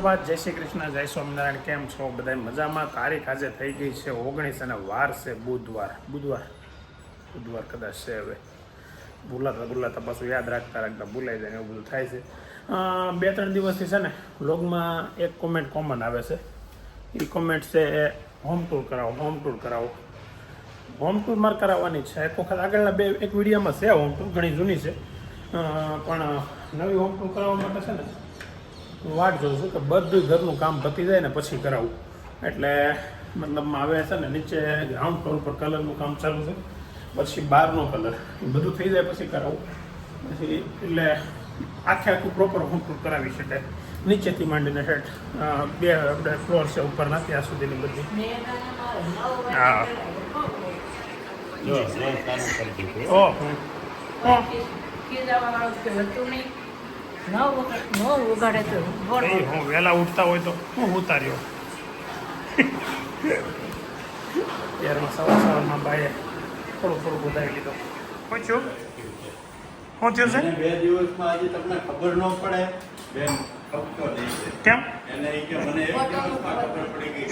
સુપ્રભાત, જય શ્રી કૃષ્ણ, જય સ્વામિનારાયણ. કેમ છો બધા? મજામાં. તારીખ આજે થઈ ગઈ છે 19 અને વાર છે બુધવાર કદાચ છે. હવે ભૂલાતા પાછું યાદ રાખતા ભૂલાઈ જાય એવું બધું થાય છે. 2-3 દિવસથી છે ને વ્લોગમાં એક કોમેન્ટ કોમન આવે છે. એ કોમેન્ટ છે હોમ ટૂર કરાવો. હોમ ટૂર મારે કરાવવાની છે. એક વખત આગળના એક વિડીયોમાં છે હોમ ટૂર, ઘણી જૂની છે, પણ નવી હોમ ટૂર કરાવવા માટે છે ને વાટ જોઉં છું કે બધું ઘરનું કામ પતી જાય ને પછી કરાવું. એટલે મતલબમાં આવે છે ને નીચે ગ્રાઉન્ડ ફ્લોર પર કલરનું કામ ચાલુ છે, પછી બહારનો કલર બધું થઈ જાય પછી કરાવું. પછી એટલે આખું પ્રોપર હોમ ટૂર કરાવી શકાય. નીચેથી માંડીને હેઠ 2 આપણે ફ્લોર છે ઉપરના ત્યાં સુધીની બધી. હા હું વહેલા ઉઠતા હોય તો હું ઉતાર્યો ત્યારમાં સવારમાં બાએ થોડું વધારી લીધો. પૂછ્યું શું થયું છે? 2 દિવસમાં આજે તમને ખબર ન પડે બેન. કેમ? એને કે મને 1 દિવસમાં ખબર પડી ગઈ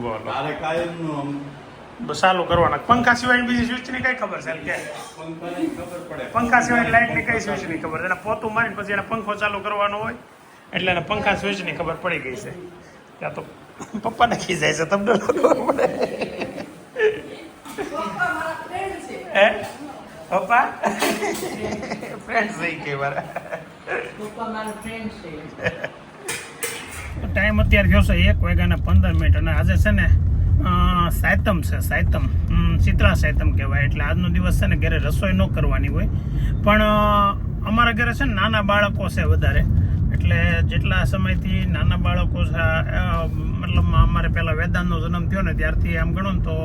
બોલો. તારે કાયમનું ચાલુ કરવાના. પંખા સિવાય બીજી સ્વિચની કઈ ખબર છે કે? પંખાની ખબર પડે. પંખા સિવાય લાઇટની કઈ સ્વિચની ખબર છે? એને પોતું મારીને પછી એને પંખો ચાલુ કરવાનો હોય એટલે એને પંખા સ્વિચની ખબર પડી ગઈ છે. ત્યાં તો પપ્પાને ખીજાય છે, તમને ખબર પડે? હે પપ્પા ફ્રેન્ડ થઈ ગઈ મારા. ટાઈમ અત્યારે થયો છે 1:15 અને આજે છે ને સાયતમ છે. શીતળા સાયતમ કહેવાય. એટલે આજનો દિવસ છે ને ઘરે રસોઈ ન કરવાની હોય, પણ અમારા ઘરે છે ને નાના બાળકો છે વધારે. એટલે જેટલા સમયથી નાના બાળકો છે, મતલબમાં અમારે પહેલાં વેદાંતનો જન્મ થયો ને ત્યારથી આમ ગણો ને તો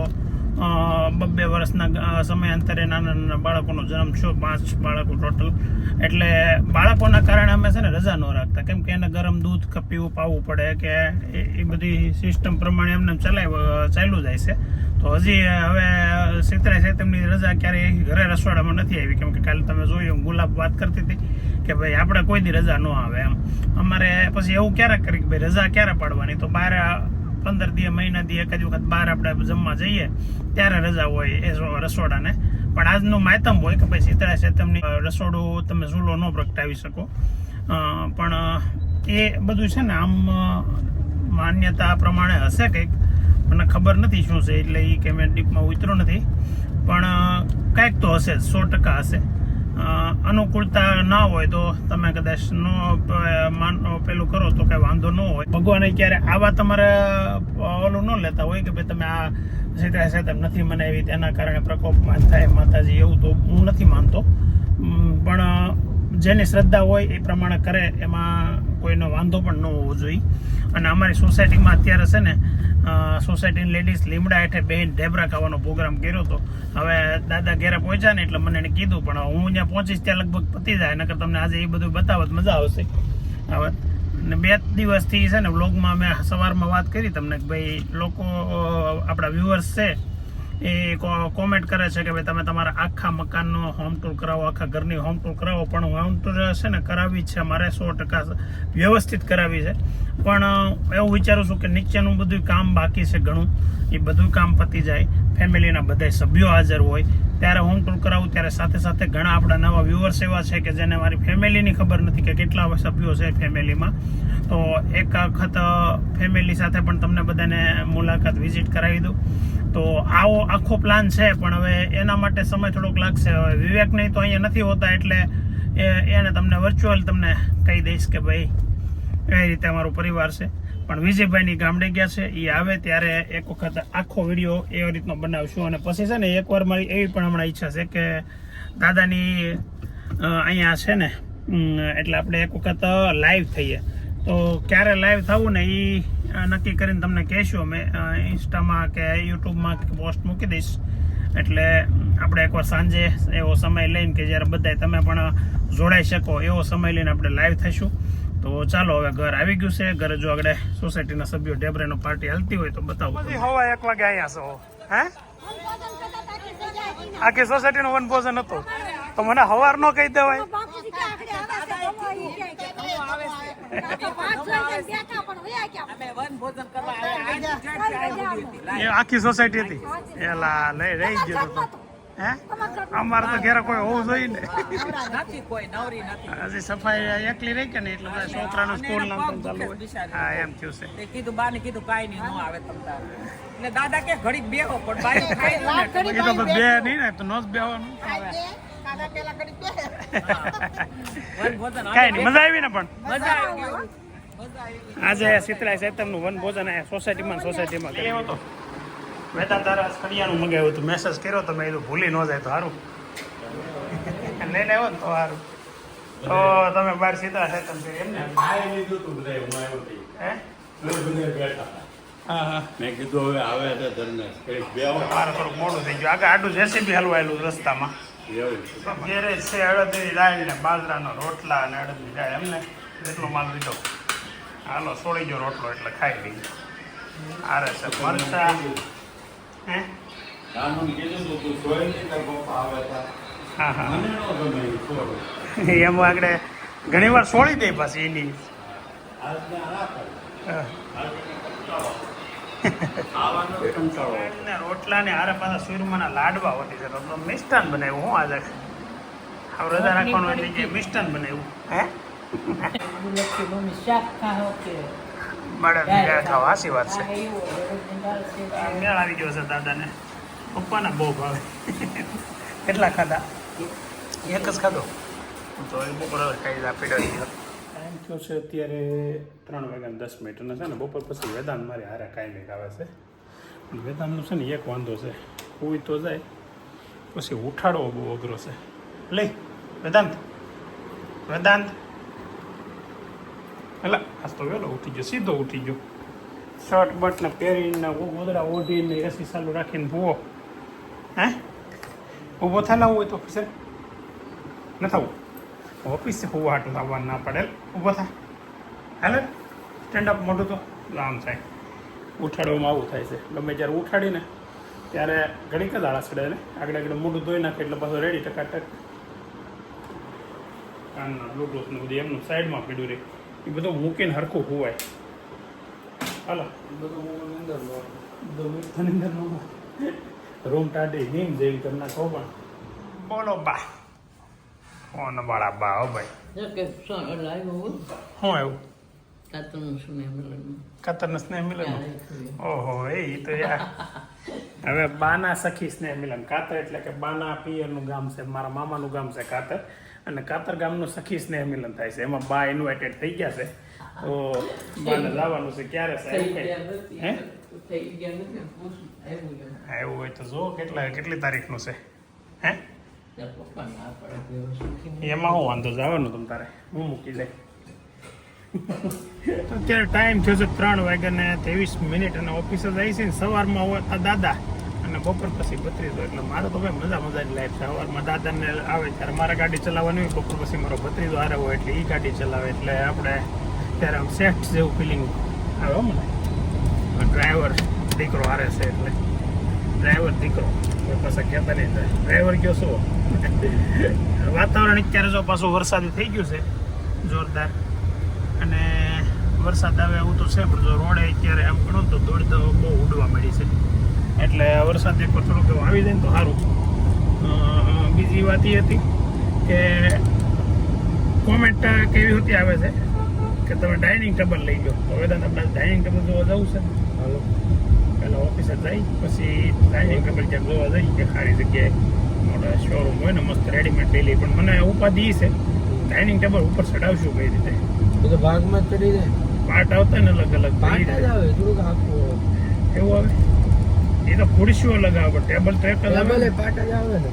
2 વર્ષના સમયાંતરે નાના બાળકોનો જન્મ થયો, 5 બાળકો ટોટલ. એટલે બાળકોના કારણે અમે છે ને રજા ન રાખતા, કેમ કે એને ગરમ દૂધ પીવું પાવું પડે કે એ બધી સિસ્ટમ પ્રમાણે એમને ચાલ્યું જાય છે. તો હજી હવે શીતળા સાયતમની રજા ક્યારેય ઘરે રસોડામાં નથી આવી, કેમ કે કાલે તમે જોયું ગુલાબ વાત કરતી હતી કે ભાઈ આપણે કોઈ દી રજા ન આવે એમ. અમારે પછી એવું ક્યારેક કરી કે ભાઈ રજા ક્યારે પાડવાની, તો બહાર 15 દી મહિનાથી એકાદ વખત બહાર આપણે જમવા જઈએ ત્યારે રજા હોય એ રસોડાને. પણ આજનું માયતમ હોય કે ભાઈ શીતળા સાયતમની રસોડું તમે ચૂલો ન પ્રગટાવી શકો. પણ એ બધું છે ને આમ માન્યતા પ્રમાણે હશે કંઈક, મને ખબર નથી શું છે, એટલે એ કે મેં ડીપમાં ઉતરો નથી, પણ કંઈક તો હશે, 100% હશે. અનુકૂળતા ના હોય તો તમે કદાચ પેલું કરો તો કઈ વાંધો ન હોય. ભગવાને ક્યારે આવા તમારે ઓલું ન લેતા હોય કે ભાઈ તમે આ શીતળા સાયતમ નથી મનાવી તેના કારણે પ્રકોપમાં થાય માતાજી, એવું તો હું નથી માનતો. પણ જેની શ્રદ્ધા હોય એ પ્રમાણે કરે, એમાં કોઈનો વાંધો પણ ન હોવો જોઈએ. અને અમારી સોસાયટીમાં અત્યારે છે ને સોસાયટીની લેડીઝ લીમડા હેઠે બેન ઢેબરા ખાવાનો પ્રોગ્રામ કર્યો હતો. હવે દાદા ઘેરે પહોંચ્યા ને એટલે મને એને કીધું, પણ હું ત્યાં પહોંચીશ ત્યાં લગભગ પતી જાય, નકર તમને આજે એ બધું બતાવત મજા આવશે. હવે ને 2 દિવસથી છે ને વ્લોગમાં મેં સવારમાં વાત કરી તમને કે ભાઈ લોકો આપણા વ્યુઅર્સ છે એ કોમેન્ટ કરે છે કે ભાઈ તમે તમારા આખા મકાનનો હોમ ટૂર કરાવો, આખા ઘરની હોમ ટૂર કરાવો. પણ હોમ ટૂર છે ને કરાવી છે મારે 100% વ્યવસ્થિત કરાવી છે, પણ એવું વિચારું છું કે નીચેનું બધું કામ બાકી છે ઘણું, એ બધું કામ પતી જાય, ફેમિલીના બધા સભ્યો હાજર હોય ત્યારે હોમ ટૂર કરાવું. ત્યારે સાથે સાથે ઘણા આપણા નવા વ્યુઅર્સ એવા છે કે જેને મારી ફેમિલીની ખબર નથી કે કેટલા સભ્યો છે ફેમિલીમાં. તો એક વખત ફેમિલી સાથે પણ તમને બધાને મુલાકાત વિઝિટ કરાવી દઉં. તો આવો આખો પ્લાન છે, પણ હવે એના માટે સમય થોડોક લાગશે. હવે વિવેક નહીં તો અહીંયા નથી હોતા, એટલે એને તમને વર્ચ્યુઅલ તમને કહી દઈશ કે ભાઈ કઈ રીતે અમારો પરિવાર છે. પણ વિજયભાઈની ગામડે ગયા છે, એ આવે ત્યારે એક વખત આખો વિડીયો એવી રીતનો બનાવશું. અને પછી છે ને એકવાર મારી એવી પણ હમણાં ઈચ્છા છે કે દાદાની અહીંયા છે ને એટલે આપણે એક વખત લાઈવ થઈએ. તો ક્યારે લાઈવ થવું ને એ નક્કી કરીને તમને કહેશું અમે. ઇન્સ્ટામાં કે યુટ્યુબમાં કે પોસ્ટ મૂકી દઈશ. એટલે આપણે એકવાર સાંજે એવો સમય લઈને કે જ્યારે બધાય તમે પણ જોડાઈ શકો એવો સમય લઈને આપણે લાઈવ થઈશું. તો ચાલો હવે ઘર આવી ગયું છે. ઘરે જો આગળ સોસાયટીના સભ્યો ઢેબરેનો પાર્ટી હાલતી હોય તો બતાવું. હવા 1 વાગે અહીંયા છો હે? આખી સોસાયટીનું વનભોજન હતું તો મને હવાર નો કહી દેવાય. અમે વન ભોજન કરવા આવ્યા. આ જ જગ્યાએ આવી હતી. એ આખી સોસાયટી હતી એલા લઈ રહી ગયો તો હે અમારે તો ઘેર કોઈ હોવું જોઈએ ને નથી કોઈ નવરી નથી. હજી સફાઈ એકલી રહી કે ને એટલે બધા છોકરાનું સ્કૂલ નામ પણ ચાલુ હોય હા એમ થયું છે તે કીધું બાને કીધું કાંઈ નહીં ન આવે તમ તારે. એટલે દાદા કે ઘડીક બેહો પણ બાઈ ખાઈ લો ને એટલે એ તો બે નહીં ને તો નો જ બેવાનું વન ભોજન કઈ નહીં મજા આવી ને પણ મજા આવી ગઈ. મજા આવી ગઈ. આજે શીતળા સાતમનું વન ભોજન અહીંયા સોસાયટીમાં કર્યો હતો વેદાંત તારા કડિયાનું મંગાવ્યું હતું મેસેજ કર્યો તો મેં કીધું ભૂલી ન જાય તો સારું લઈને આવ્યો ને તો સારું તો તમે બહાર શીતળા સાતમ કરી એમ ને ખાઈ લીધું તું બધા હું આવ્યો હતી. હે બધા બેઠા હતા. હા હા મેં કીધું હવે આવે છે ધર્મેશ કંઈક બેહો. મારે થોડુંક મોડું થઈ ગયું આગળ આડું જેસીબી હલવાયેલું રસ્તામાં એવું છે. ગેરેજ છે અડદની દાળ ને બાજરાનો રોટલા અને અડદની દાળ એમને એટલો માલ લીધો હાલો છોડી ગયો રોટલો એટલે ખાઈ લીધો આરે છે મરચા હે રામન કીધું તું તું સોય નહીં તાર પપ્પા આવે હતા. હા હા મને ન ગમે એ છોડ. એમાં આગળ ઘણી વાર છોડી દે પાછી એની આજના ના કરે. હા. ખાવાનો જ કંટાળો. ને રોટલા ને હારે પાછા સુરમાના લાડવા હોતી છે તો મિષ્ટાન બનાવ્યું હું આજે આ રજા રાખવાનું એટલે કે મિષ્ટાન બનાવ્યું હે મળે ખાવા હાસી વાત છે મેળ આવી ગયો છે દાદાને પપ્પાના બહુ ભાવે કેટલા ખાધા એક જ ખાધો તો એ બપોર ખાઈ પીડો ટાઈમ થયો છે અત્યારે 3:10 અને છે ને બપોર પછી વેદાંત મારે હારે કાંઈ આવે છે પણ વેદાંતનું છે ને એક વાંધો છે કોઈ તો જાય પછી ઉઠાડવો બહુ અઘરો છે લઈ વેદાંત વેદાંત એટલે આજ તો વહેલો ઉઠી ગયો સીધો ઉઠી ગયો શર્ટ બટને પહેરીને ગોદડા ઓઢીને એસી ચાલુ રાખીને ભૂવો હે ઊભો થયેલા હોય તો પછી ન થવું ઓફિસે હોવા હાટું આવવાનું ના પડે ઊભો થાય હાલે સ્ટેન્ડઅપ મોટું તો આમ થાય ઉઠાડવામાં આવું થાય છે ગમે જ્યારે ઉઠાડીને ત્યારે ઘડીક જ આળા ચડે ને આગળ આગળ મોઢું ધોઈ નાખે એટલે પાછું રેડી ટકાટક કાનના બ્લૂટૂથ ને બધું એમનું સાઈડમાં પીડ્યું રહે એ બધું મૂકીને હરખું હોવાય હાલો બધું અંદર રૂમ ટાઢી નીમ જેવી કરી નાખો પણ બોલો બા કોણ બાળા બા હો ભાઈ શું આવ્યું કાતરનું સ્નેહ મિલન ઓહો એ તો યાર હવે બાના સખી સ્નેહ મિલન કાતર એટલે કે બાના પિયરનું ગામ છે મારા મામાનું ગામ છે કાતર અને કાતર ગામનું સખી સ્નેહ મિલન થાય છે એમાં બા ઇન્વાઇટેડ થઈ ગયા છે તો બાને જવાનું છે ક્યારે છે એવું કઈ હે એવું હોય તો જો કેટલી તારીખનું છે હે એમાં હું વાંધો જવાનું તમ તારે હું મૂકી જાય અત્યારે ટાઈમ થયો છે 3:23 અને ઓફિસે જાય છે ને સવારમાં હોય દાદા અને બપોર પછી 32 એટલે મારે તો ભાઈ મજાની લાઈફ છે સવારમાં દાદાને આવે ત્યારે મારે ગાડી ચલાવવાની હોય બપોર પછી મારો ભત્રીજો હારે હોય એટલે એ ગાડી ચલાવે એટલે આપણે ત્યારે આમ સેફ્ટ જેવું ફિલિંગ આવે મને ડ્રાઈવર દીકરો હારે છે એટલે ડ્રાઈવર દીકરો પાછા કહેતા નહીં જાય ડ્રાઈવર કયો શું વાતાવરણ અત્યારે જો પાછું વરસાદી થઈ ગયું છે જોરદાર અને વરસાદ આવે એવું તો છે પણ જો રોડે અત્યારે આમ ગણો તો દોડ તો બહુ ઉડવા મળી છે એટલે વરસાદ એક થોડુંક એવું આવી જાય ને તો સારું બીજી વાત એ હતી કે કોમેન્ટ કેવી હતી આવે છે કે તમે ડાઇનિંગ ટેબલ લઈ ગયો તો વેદાંત આપણે ડાઇનિંગ ટેબલ જોવા જવું છે હાલો પહેલાં ઓફિસે જઈ પછી ડાઇનિંગ ટેબલ ક્યાંક જોવા જઈએ કે સારી જગ્યાએ મોટા શોરૂમ હોય ને મસ્ત રેડીમેડ લઈ લઈ પણ મને ઉપાધિ છે ડાઇનિંગ ટેબલ ઉપર ચડાવશું કઈ રીતે તો ભાગમાં જ ચડી જાય પાર્ટ આવતા ને અલગ અલગ પાટા જ આવે થોડુંક આખું એવું આવે એ તો ખુરશીઓ લગાવે પણ ટેબલ તો એક જ આવે ડબલ પાટા જ આવે ને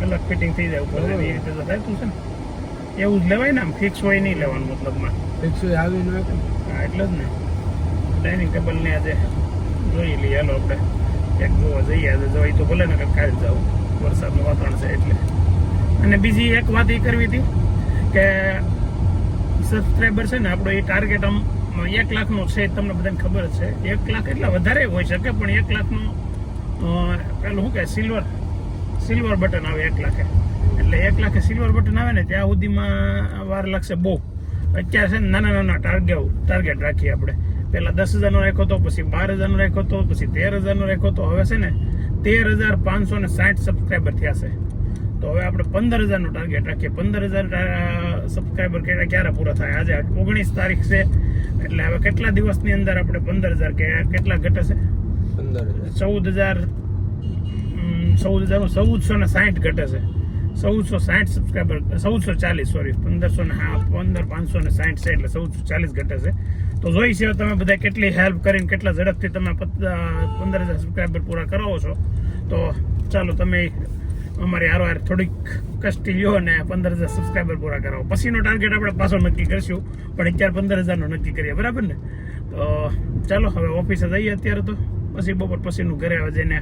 અલગ ફિટિંગ થઈ જાય ઉપર એ રીતે તો થાય છે ને એવું જ લેવાય ને આમ ફિક્સ હોય નહીં લેવાનું મતલબમાં એકસો આવી ન હોય હા એટલે જ ને ડાઇનિંગ ટેબલને આજે જોઈ લઈએ હાલો આપણે એક જોવા જઈએ આજે જવાય તો ભલે ને કે કાલ જવું વરસાદનું વાતાવરણ છે એટલે અને બીજી એક વાત એ કરવી હતી કે સબસ્ક્રાઈબર છે ને આપણો એ ટાર્ગેટ આમ 1 લાખનો છે તમને બધાને ખબર જ છે 1 લાખ એટલા વધારે હોઈ શકે પણ 1 લાખનું પેલું શું કહે સિલ્વર બટન આવે 1 લાખે એટલે 1 લાખે સિલ્વર બટન આવે ને ત્યાં સુધીમાં વાર લાગશે બહુ અત્યારે છે ને નાના નાના ટાર્ગેટ રાખીએ આપણે. પહેલા 10,000નો રાખ્યો હતો, પછી 12,000નો રાખ્યો હતો, પછી 13,000નો રાખ્યો હતો. હવે છે ને 13,560 સબસ્ક્રાઈબર થયા છે. તો હવે આપણે 15,000નો ટાર્ગેટ રાખીએ. 15,000 સબસ્ક્રાઈબર ક્યારે પૂરા થાય? આજે 19 તારીખ છે, એટલે હવે કેટલા દિવસની અંદર આપણે 15,000 કે કેટલા ઘટે છે? 14,160 ઘટે છે. 1460 સબસ્ક્રાઈબર, 1440 સોરી, 15,560 છે એટલે 1440 ઘટે છે. તો જોઈ છે તમે બધા કેટલી હેલ્પ કરીને કેટલા ઝડપથી તમે 15,000 સબસ્ક્રાઈબર પૂરા કરાવો છો. તો ચાલો તમે અમારી હારો થોડીક કષ્ટી લ્યો અને 15,000 સબસ્ક્રાઈબર પૂરા કરાવો. પછીનો ટાર્ગેટ આપણે પાછો નક્કી કરીશું, પણ અત્યારે 15,000નો નક્કી કરીએ, બરાબર ને? તો ચાલો હવે ઓફિસે જઈએ અત્યારે, તો પછી બપોર પછીનું ઘરે જઈને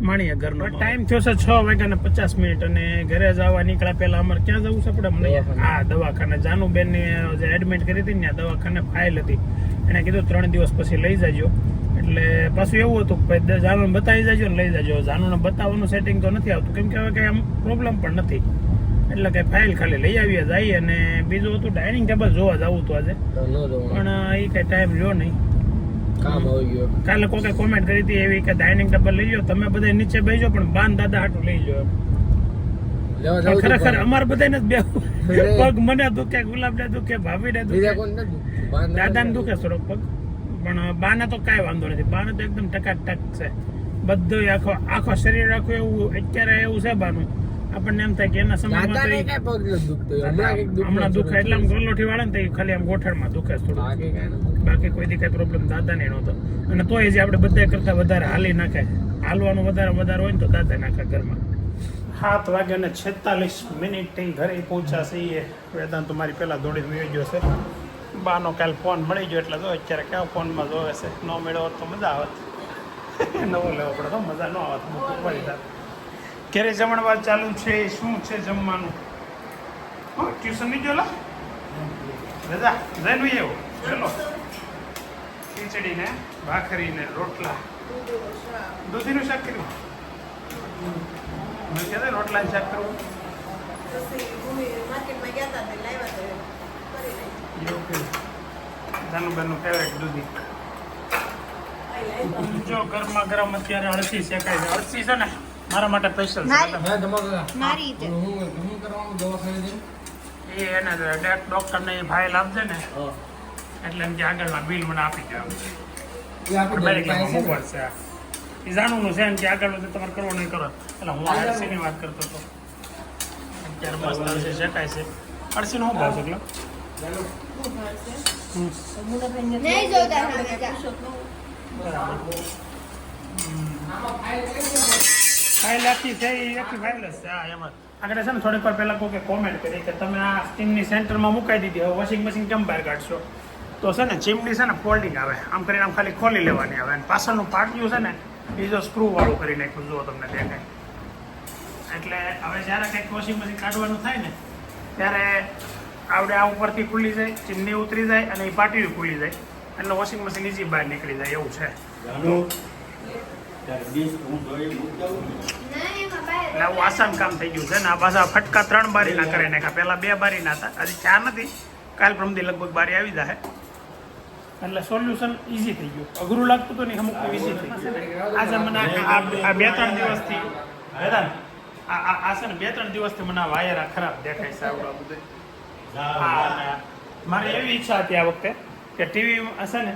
માણીએ ઘરનો. ટાઈમ થયો છે 6:50 અને ઘરે જવા નીકળ્યા પહેલા અમારે ક્યાં જવું છે આપણે? હા, દવાખાને. જાનુબેનને જે એડમિટ કરી હતી ને દવાખાને ફાઇલ હતી, એને કીધું 3 દિવસ પછી લઈ જાજો. એટલે પાછું એવું હતું કે જાનુને બતાવી જાજો ને લઈ જાજો. જાનુને બતાવવાનું સેટિંગ તો નથી આવતું, કેમ કે હવે કંઈ આમ પ્રોબ્લેમ પણ નથી, એટલે કે ફાઇલ ખાલી લઈ આવીએ જઈએ. અને બીજું હતું ડાઇનિંગ ટેબલ જોવા જવું હતું આજે, પણ એ કઈ ટાઈમ રહ્યો નહીં. કામ આવી ગયો. કાલે કોઈ કોમેન્ટ કરી હતી એવી કે ડાઇનિંગ ટેબલ લઈ લો, તમે બધા નીચે બેસજો પણ બાન દાદા હાટું લઈ લો. ખરેખર અમારે બધાને જ બેહવું. પગ મને દુખે, ગુલાબને દુખે, ભાભીને દુખે, દાદાને દુખે થોડોક પગ, પણ બાને તો કાંઈ વાંધો નથી. બાને તો એકદમ ટકાટક છે બધું, આખો શરીર આખું એવું અત્યારે એવું છે બાનું. આપણને એમ થાય કે એના સમયમાં હમણાં દુખે એટલે આમ ગોલોઠી વાળે ને તો ખાલી આમ ગોઠણમાં દુખે થોડું, બાકી કોઈ દી કઈ પ્રોબ્લેમ દાદા ને નહોતો. અને તોય જે આપણે બધા કરતા વધારે હાલી નાખે, હાલવાનું વધારે હોય ને તો દાદા નાખે ઘરમાં. 7:46 ઘરે પહોંચ્યા છીએ. વેદાંત મારી પહેલા દોડીને વહી ગયો છે. બાનો કાલ ફોન મળી ગયો એટલે જો અત્યારે કેવા ફોનમાં જોવે છે. ન મળ્યો તો મજા આવત, નવો લેવો પડે તો મજા ન આવત. ક્યારે જમણવાર ચાલુ છે? શું છે જમવાનું? ટ્યુશન નહીં જોલા રજા જઈને એવું ચલો. ખીચડી ને ભાખરી ને રોટલા, દૂધીનું શાક કર્યું. મેં કહેતા રોટલા શાક કરવું. જાનુબેનનું ફેવરેટ દૂધી. જો ગરમા ગરમ અત્યારે અળસી શેકાય છે. અળસી છે ને મારા માટે સ્પેશિયલ છે. એ એના ડોક્ટરને ફાઇલ આપજે ને એટલે એમ કે આગળના બિલ મને આપી દે. મોબાઈલ છે એ જાણવાનું છે એમ કે આગળનું તમારે કરવો નહીં કરો. એટલે હું અળસીની વાત કરતો હતો. અત્યારે મસ્ત અળસી શેકાય છે. અળસીનો શું ભાવ છે? ફાઇલ આપી છે એ આખી ફાઇલ જ છે. હા, એમાં આગળ છે ને થોડીક વાર પહેલાં કોઈ કોમેન્ટ કરી કે તમે આ સ્ટીમની સેન્ટરમાં મુકાઈ દીધી, હવે વોશિંગ મશીન કેમ બહાર કાઢશો? તો છે ને ચીમની છે ને ફોલ્ડિંગ આવે, આમ કરીને આમ ખાલી ખોલી લેવાની આવે. અને પાછળનું પાટિયું છે ને એ જો સ્ક્રૂ વાળું કરી નાખ્યું, જુઓ તમને દેખાય. એટલે હવે જ્યારે કંઈક વોશિંગ મશીન કાઢવાનું થાય ને ત્યારે આવડે આ ઉપરથી ખુલી જાય, ચીમની ઉતરી જાય અને એ પાટિયું ખુલી જાય, એટલે વોશિંગ મશીન ઇઝી બહાર નીકળી જાય એવું છે. એટલે આવું આસાન કામ થઈ ગયું છે ને. આ પાછા ફટકા 3 બારીના કરી નાખ્યા. પહેલા 2 બારીના હતા, હજી 4 નથી. કાલ પ્રમદી લગભગ બારી આવી જાય, એટલે સોલ્યુશન ઈઝી થઈ ગયું. અઘરું લાગતું હતું ને અમુક ઈઝી થઈ ગયું. આજે મને આ 2-3 દિવસથી આ છે ને 2-3 દિવસથી મને આ વાયર ખરાબ દેખાય છે આવડો બધું. હા, મારી એવી ઈચ્છા હતી આ વખતે કે ટીવી હશે ને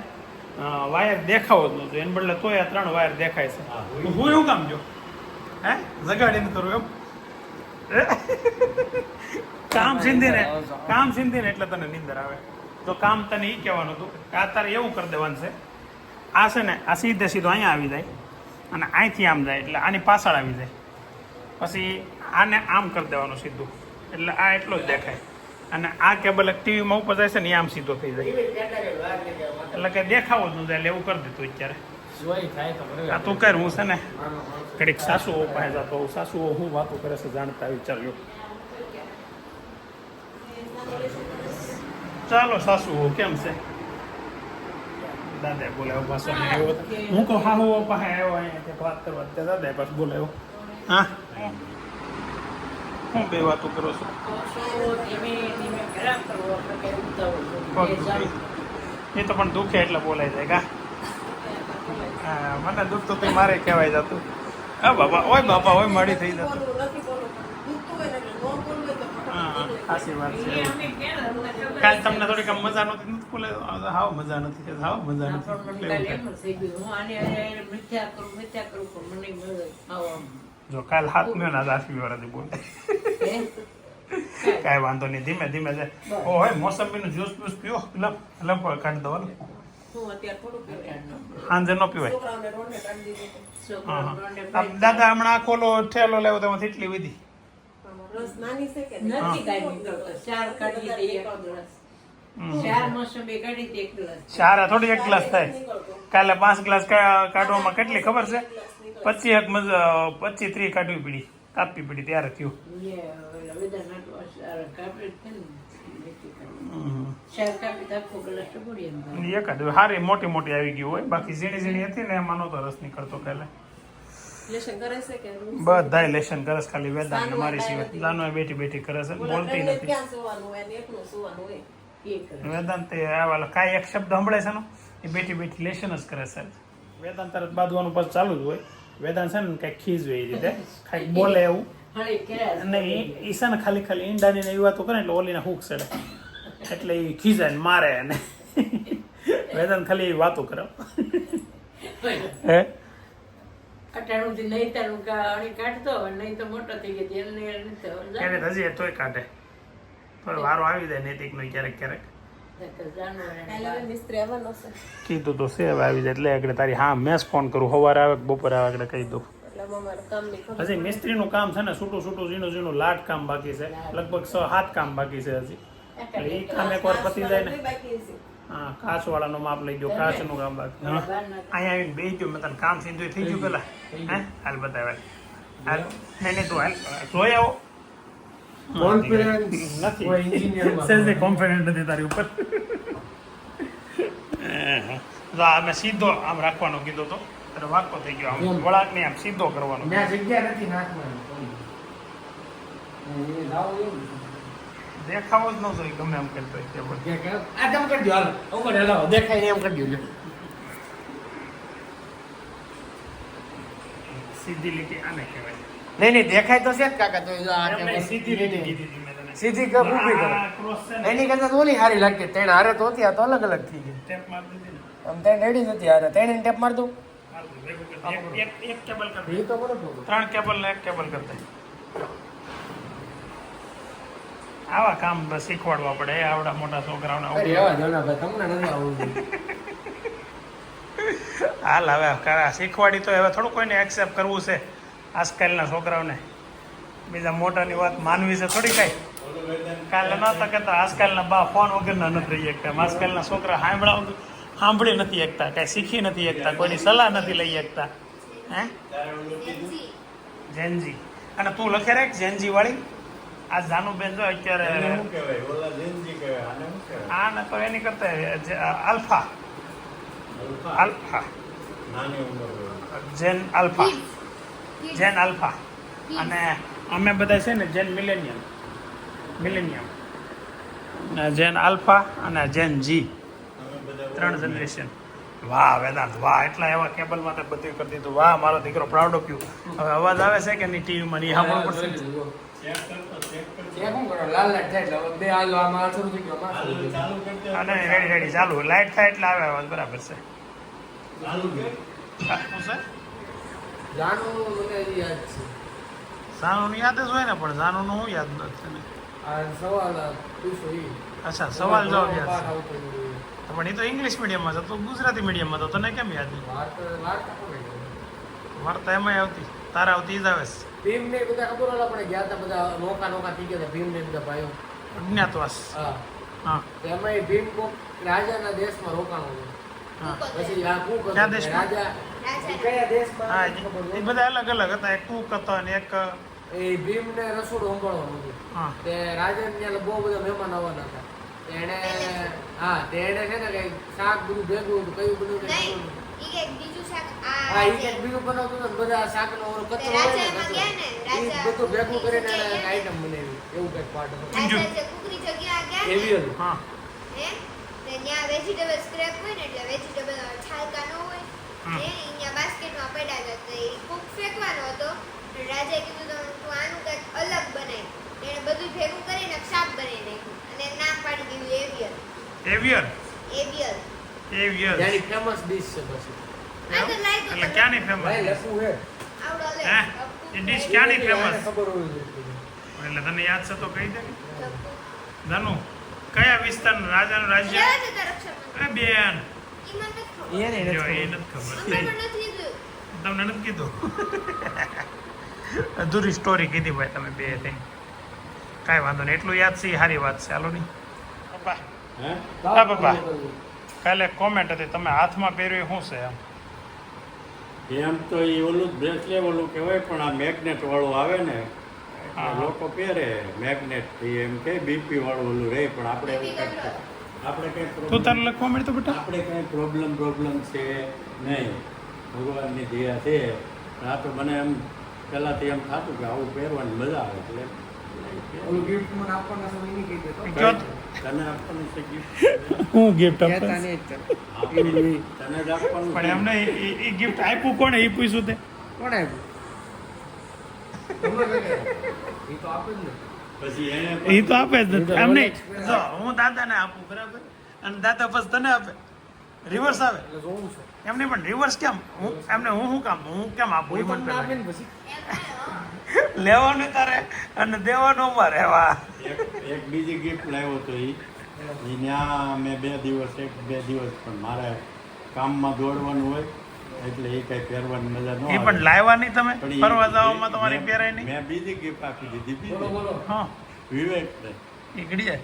વાયર દેખાવો જ નહોતો, એને બદલે તોય આ 3 વાયર દેખાય છે. હું એવું કામ જો હે જગાડીને કરું એમ કામ સિંધીને એટલે તને નીંદર આવે. તો કામ તને એ કહેવાનું હતું કે આ તારે એવું કરી દેવાનું છે. આ છે ને આ સીધે સીધો અહીંયા આવી જાય અને અહીંથી આમ જાય એટલે આની પાછળ આવી જાય. પછી આને આમ કરી દેવાનું સીધું, એટલે આ એટલો જ દેખાય. અને આ કેબલ ટીવીમાં ઉપર જાય છે ને એ આમ સીધો થઈ જાય, એટલે કે દેખાવો જ ન જાય. એટલે એવું કરી દીધું અત્યારે. આ તું કર, હું છે ને ઘડીક સાસુઓ પાસે જતો હોઉં. સાસુઓ હું વાતો કરે છે જાણતા વિચાર્યો. ચાલો સાસુઓ કેમ છે? દાદા બોલાવ્યો પાછો આવ્યો. હું કહું હા હું પાસે આવ્યો અહીંયા વાત કરવા, દાદા પાછું બોલાવ્યો. હા હું બે વાતો કરો છો ધીમે ધીમે ગરમ કરવો આપણે કઈ ઉતાવળ પગ નહીં. દુખે. એ તો પણ દુખે એટલે બોલાય જાય કા હા મને દુખતું તો મારે કહેવાય જતું હા બાબા ઓય મળી થઈ જતું હા સાચી વાત છે કાલ તમને થોડીક આમ મજા નહોતી નથી બોલે હાવ મજા નથી કે હાવ મજા નથી એટલે એવું થાય. હું આને હારે મિથ્યા કરું પણ મને મળે ખાવા જો કાલ હાથ મેં ના દાસી વાળાથી બોલે કાંઈ વાંધો નહીં ધીમે ધીમે જાય ઓય મોસંબીનું જ્યુસ બ્યુસ પીઓ લપ કાઢી દો હાલો. હું અત્યારે થોડું પીવાનું. સાંજે ન પીવાય છોકરાઓને આ દાદા હમણાં આ ખોલો ઠેલો લેવો તેમાંથી એટલી વધી નથી કાઢી નીકળતો. ચાર કાઢીએ તો એક ગ્લાસ. ચાર મોસંબી કાઢી તો એક ગ્લાસ. સારા થોડી એક ગ્લાસ થાય કાલે 5 ગ્લાસ કાઢવામાં કેટલી ખબર છે 25-30 કાઢવી પડી કાપવી પડી ત્યારે થયું ચાર કાપી તો આખો ગ્લાસ તો પડી એમ થાય. એકાદ સારી મોટી મોટી આવી ગયું હોય બાકી ઝીણી ઝીણી હતી ને એમાં નહોતો રસ નીકળતો કાલે બધા લેશન કરે છે ખાલી વેદાંત ને મારી સિવાય નાનો બેઠી બેઠી કરે છે બોલતી નથી વેદાંત તે આવા કાંઈ એક શબ્દ સંભળાય છે ને એ બેઠી બેઠી લેશન જ કરે છે વેદાંત તરત બાંધવાનું પછી ચાલુ જ હોય વેદાંત છે ને કંઈક ખીજવે એ રીતે કાંઈક બોલે એવું અને એ છે ને ખાલી ઈંડાની ને એવી વાતો કરે એટલે ઓલીને હુક ચડે એટલે એ ખીજાય ને મારે અને વેદાંત ખાલી એવી વાતો કરે હે અટાણુંથી નહીં તારું અણી કાઢતો હોય નહીં તો મોટો થઈ ગયો એને એને હજી તોય કાઢે તો વારો આવી જાય નૈતિકનો ક્યારેક ક્યારેક કીધું તો છે હવે આવી જાય એટલે આગળ તારી હા મેં જ ફોન કરું સવારે આવે કે બપોરે આવે આગળ કહી દઉં હજી મિસ્ત્રીનું કામ છે ને છૂટું ઝીણું ઝીણું લાટ કામ બાકી છે લગભગ 6-7 કામ બાકી છે હજી એટલે એ કામ એકવાર પતી જાય ને હા કાચ વાળાનો માપ લઈ ગયો કાચનું કામ બાકી અહીંયા આવીને બેસી ગયો મેં તને કામ સીધું થઈ ગયું પેલા હે હાલ બતાવે હાલ નહીં તું હાલ જોઈ આવો નથી કોન્ફિડન્ટ નથી તારી ઉપર મેં સીધો આમ રાખવાનો કીધો તો તારે વાંકો થઈ ગયો આમ વળાક નહીં આમ સીધો કરવાનો દેખાવો જ ન જોઈએ ગમે એમ કરતો સીધી લીટી આને કહેવાય નહીં દેખાય તો છે જ કાકા તો સીધી લીટી કીધી હતી મેં તને સીધી કપ ઊભી કરો આ cross છે ને, એની કરતા તો ઓલી હારી લાગતી તેણ હારે તો હતી આ તો અલગ અલગ થઈ ગઈ ટેપ માર દીધી ને. આમ તેણ રેડી નથી હારે તેણ ટેપ માર દઉં માર દઉં, ભેગું કરી દે. એક કેબલ કર દે. એ તો બરોબર 3 કેબલ ને 1 કેબલ કર દે. આવા કામ બસ શીખવાડવા પડે આવડા મોટા છોકરાઓને અરે એવા જોના ભાઈ તમને નથી આવડતું હાલ હવે શીખવાડી તો હવે થોડું કોઈને એક્સેપ્ટ કરવું છે આજકાલના છોકરાઓને બીજા મોટાની વાત માનવી છે થોડી કાંઈ કાલે નહોતા કહેતા આજકાલના બા ફોન વગરના નથી રહી શકતા આજકાલના છોકરા સાંભળી નથી શકતા કાંઈ શીખી નથી શકતા કોઈની સલાહ નથી લઈ શકતા હે જેનજી અને તું લખે રે જેનજી વાળી આ જાનુબેન જો અત્યારે આ ને તો એની કરતા આલ્ફા જેન આલ્ફા અને અમે બધા છે ને જેન મિલેનિયમ જેન આલ્ફા અને જેન જી 3 જનરેશન વાહ વેદાંત વાહ એટલા એવા કેબલમાં તો બધું કરી દીધું વાહ મારો દીકરો પ્રાઉડ ઓફ યુ હવે અવાજ આવે છે કે નહીં ટીવીમાં નહીં સાંભળવું પડશે અને રેડી ચાલુ લાઈટ થાય એટલે આવે અવાજ બરાબર છે જાનું યાદ જ હોય ને પણ જાનું નું હું યાદ નથી ને અચ્છા સવાલ જવાબ યાદ છે પણ એ તો ઇંગ્લિશ મીડિયમમાં છે તો ગુજરાતી મીડિયમમાં તો તને કેમ યાદ નહીં વાર્તા એમાં આવતી તારા આવતી જ આવે છે ભીમ ને બધા ખબર ઓલા પણ ગયા હતા બધા નોકા થઈ ગયા હતા ભીમ ને બધા ભાઈઓ અજ્ઞાતવાસ હા એમાં એ ભીમ કોક રાજાના દેશમાં રોકાણો હા પછી આ કુક હતો ક્યાં દેશમાં? રાજા કયા દેશમાં હા ખબર એ બધા અલગ અલગ હતા એક કુક હતો અને એક એ ભીમ ને રસોડું સંભાળવાનું હતું હા તે રાજા ત્યાં બહુ બધા મહેમાન આવવાના હતા તેને હા તેને છે ને કઈ શાક બધું ભેગું હતું કયું બધું ઈ કે બીજું શાક હા ઈ કંઈક બીજું બનાવતું હતું ને બધા શાકનો ઓલો કચરો હોય ને રાજામાં ગયા ને, ઈ રાજા બધું ભેગું કરીને એને એક આઈટમ બનાવી એવું કંઈક પાર્ટ હતું રાજા જે કુકરી જગ્યા ગયા ને એવી હતું હા હે ને ત્યાં વેજીટેબલ સ્ક્રેપ હોય ને એટલે વેજીટેબલ છાલકા ન હોય હા. ને ઈ ત્યાં બાસ્કેટમાં પડ્યા હતા તો ઈ કુક ફેંકવાનો હતો તો રાજાએ કીધું તું આનું કંઈક અલગ બનાય એને બધું ભેગું કરીને એક શાક બનાવી નાખ્યું અને નામ પાડી દીધું એવિયર એવિયર એવિયર ત્યાંની ફેમસ ડિશ છે પછી આ તો લાઈક એટલે ક્યાંની ભાઈ ફેમસ લખવું હે આવડો લે હે? એ dish ક્યાંની એને ફેમસ ખબર હોવી જોઈએ એટલે તને યાદ છે તો કહી દે ધનુ કયા વિસ્તારનું રાજાનું રાજ્ય લેવા જતા રક્ષાબંધન એ બેન ઈ મને નથી ખબર એને જો નથી એ ખબર. નથી ખબર અમને પણ નથી કીધું તમને નથી કીધું અધૂરી સ્ટોરી કીધી ભાઈ તમે બે થઈ કાંઈ વાંધો નહીં એટલું યાદ છે એ સારી વાત છે હાલો નહીં પપ્પા હે હા પપ્પા કાલે કોમેન્ટ હતી તમે હાથમાં પહેર્યું શું છે એમ એમ તો એ ઓલું બ્રેસલેટ ઓલું કહેવાય પણ આ મેગ્નેટ વાળું આવે ને એટલે હા. લોકો પહેરે મેગ્નેટ એમ કે બીપી વાળું ઓલું રહે પણ આપણે એવું કંઈક આપણે કંઈ તું problem- તારે લખવા માંડ્યો બેટા આપણે કંઈ પ્રોબ્લેમ છે નહીં ભગવાનની દયા છે પણ આ તો મને એમ પહેલાંથી એમ થતું કે આવું પહેરવાની મજા આવે એટલે ઓલું gift મને આપવાના સમય નહીં કહી દેતો. કયો તને આપવાનું છે gift? હું ગિફ્ટ કહેતા નહીં જ તે. આપવાનું. તને જ આપવાનું પણ છે. એમને એ ગિફ્ટ આપ્યું કોણે એ પૂછ્યું તે કોણ આપ્યું? ખબર છે કે? ઈ તો આપે જ ને. પછી એને એ તો આપે જ એ તો નથી એમ નહીં Rolex જો હું દાદાને આપું બરાબર અને દાદા પછી તને આપે રિવર્સ આવે એટલે જોવું છે. એમને પણ રિવર્સ કેમ હું એમને હું કામ હું કેમ આપું એ હું મને તમને આપે પહેલા ને પછી. લેવાનું તારે અને દેવાનું અમારે વાહ એક બીજી ગિફ્ટ લાવ્યો તો એ ત્યાં મેં 2 દિવસ પણ મારે કામમાં દોડવાનું હોય એટલે એ કઈ પહેરવાની મજા ન એ પણ લાવ્યા નહીં તમે પણ ઈ- ફરવા જવામાં તમારી મેં- પહેરાય નહીં મેં બીજી ગિફ્ટ આપી દીધી બોલો બોલો. હા વિવેક એ ઘડી જાય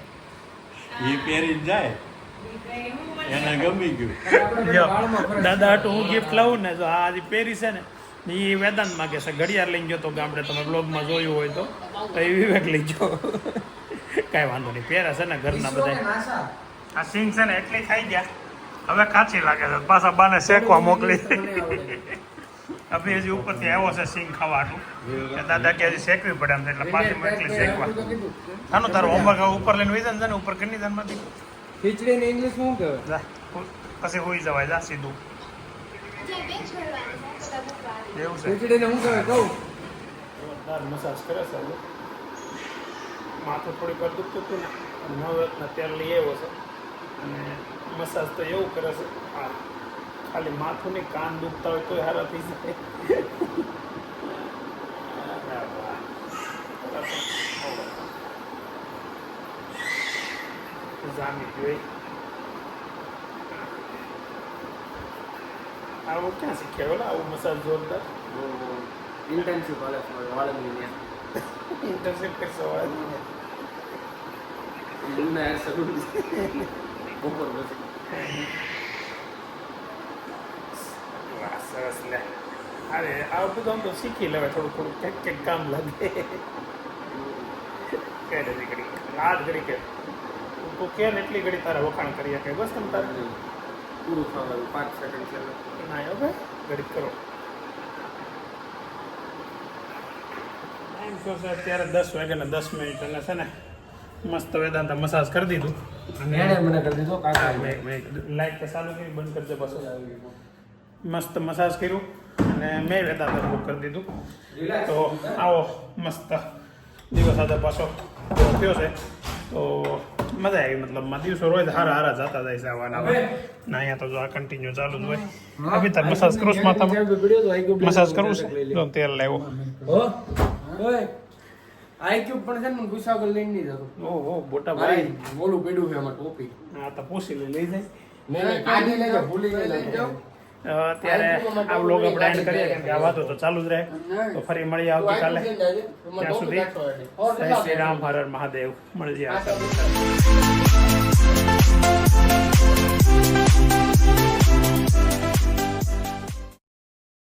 એ પહેરીને જાય એને ગમી ગયું આપણે જો વાળમાં ફરક દાદા હાટુ હું ગિફ્ટ લાવું ને જો આ જે પહેરી છે ને એ વેદાંત માગે છે ઘડિયાળ લઈને ગયો તો ગામડે તમે બ્લોગમાં જોયું હોય તો એ વિવેક લઈ ગયો કાંઈ વાંધો નહીં પહેરે છે ને ઘરના ઈસરો કે બધા નાસા? આ સિંગ છે ને એટલી ખાઈ ગયા હવે કાચી લાગે છે પાછા બાને શેકવા મોકલી મને આવડે. અભી હજી ઉપરથી આવ્યો છે સિંગ ખાવા હાટુ કે દાદા કે હજી શેકવી પડે એમ છે એટલે પાછળમાં એટલી શેકવા એટલું તો કીધું. હાનું તારું હોમવર્ક ઉપર લઈને વહી જાય ને ઉપર કરની જાનમાંથી ખીચડી ને ઇંગ્લિશ શું કહેવાય? જા પછી હોઈ જવાય જા સીધું જે બેગ ભરવાની છે બધા બુક આવી એવું છે ખીચડી ને શું કહેવાય કહું? જોરદાર મસાજ કરે છે હવે. માથું થોડીક વાર દુખતું હતું ને નવરત્ન તેલ લઈ આવ્યો છે અને મસાજ તો એવું કરે છે હા ખાલી માથું નહીં કાન દુખતા હોય તોય હારા થઈ જાય અરે વાહ. જામી ગયો આવું ક્યાં શીખ્યા ઓલા આવું મસાજ જોરદાર ઇન્ટેન્સિવ કોલેજ વાળાની ત્યાં. ઇન્ટરશિપ કરશો લૂના યાર સલૂન ઉપર પછી વાહ સરસ લે અરે આ બધું આમ તો શીખી લેવાય થોડું થોડું કંઈક કંઈક કામ લાગે કે નથી ઘડી આજ ઘડી કે તું કે ને એટલી ઘડી તારા વખાણ કરીએ કે બસ તમે તારે પૂરું થવા લાગ્યું 5 સેકન્ડ છે ના હવે ઘડી કરો ટાઈમ થયો છે અત્યારે 10 વાગ્યાને 10 મિનિટ અને છે ને મસ્ત વેદાંતા મસાજ કરી દીધું એને મને કરી દીધો કાકા લાઈટ તો ચાલુ કરી બંધ કરજે પાછું મસ્ત મસાજ કર્યું અને મેં વેદાંતા બુક કરી દીધું તો આવો મસ્ત દિવસ આજે પાછો પૂરો થયો છે તો મજા આવી મતલબ દિવસો રોજ હારા હારા જતા જાય છે આવવાના ના અહીંયા તો જો આ કન્ટિન્યુ ચાલુ જ હોય અભી તાર મસાજ કરું છું માથામાં મસાજ કરવું છે જો તેલ લાવ્યો હો ઓય આઈક્યુબ પણ છે ને મને ગુસ્સા વગર લઈને નહીં જતો ઓહો બોટા ભાઈ ભાઈ બોલું પડ્યું છે આમાં ટોપી આ તો પૂછી લઈ જાય મેં કાઢી લઈ જાવ ભૂલી ગઈ જાવ અત્યારે આ વ્લોગ આપણે એન્ડ કરીએ કેમ કે આ વાતો તો ચાલુ જ રહે તો ફરી મળીએ આવતીકાલે ત્યાં સુધી જય શ્રી રામ હર હર મહાદેવ મળીએ આવતીકાલે